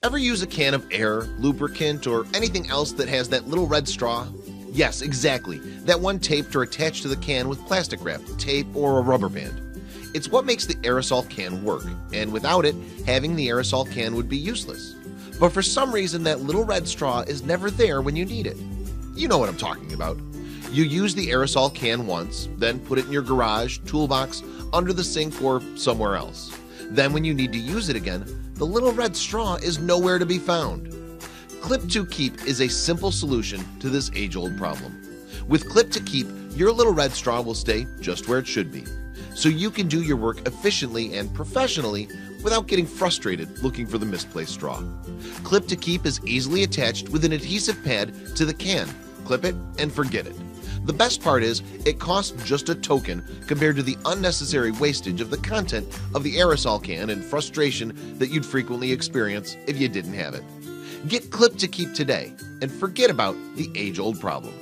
Ever use a can of air, lubricant, or anything else that has that little red straw? Yes, exactly, that one taped or attached to the can with plastic wrap, tape, or a rubber band. It's what makes the aerosol can work, and without it, having the aerosol can would be useless. But for some reason, that little red straw is never there when you need it. You know what I'm talking about. You use the aerosol can once, then put it in your garage, toolbox, under the sink, or somewhere else. Then when you need to use it again, the little red straw is nowhere to be found. Clip2keep is a simple solution to this age-old problem. With Clip2keep, your little red straw will stay just where it should be, so you can do your work efficiently and professionally without getting frustrated looking for the misplaced straw. Clip2keep is easily attached with an adhesive pad to the can. Clip it and forget it. The best part is it costs just a token compared to the unnecessary wastage of the content of the aerosol can and frustration that you'd frequently experience if you didn't have it. Get Clip2keep today and forget about the age-old problem.